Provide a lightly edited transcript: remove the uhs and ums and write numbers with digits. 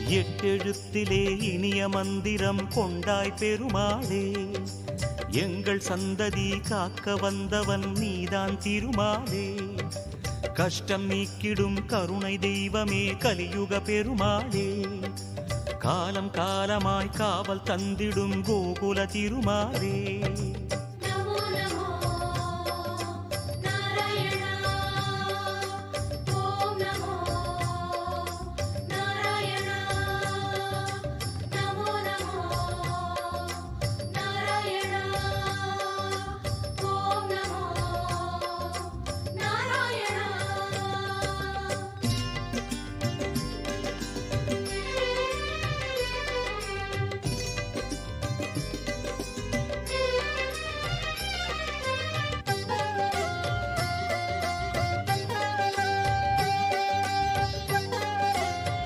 எட்டெழுத்திலே இனிய மந்திரம் கொண்டாய் பெருமாளே, எங்கள் சந்ததி காக்க வந்தவன் நீதான் திருமாலே. கஷ்டம் நீக்கிடும் கருணை தெய்வமே கலியுக பெருமாளே, காலம் காலமாய் காவல் தந்திடும் கோகுல திருமாலே.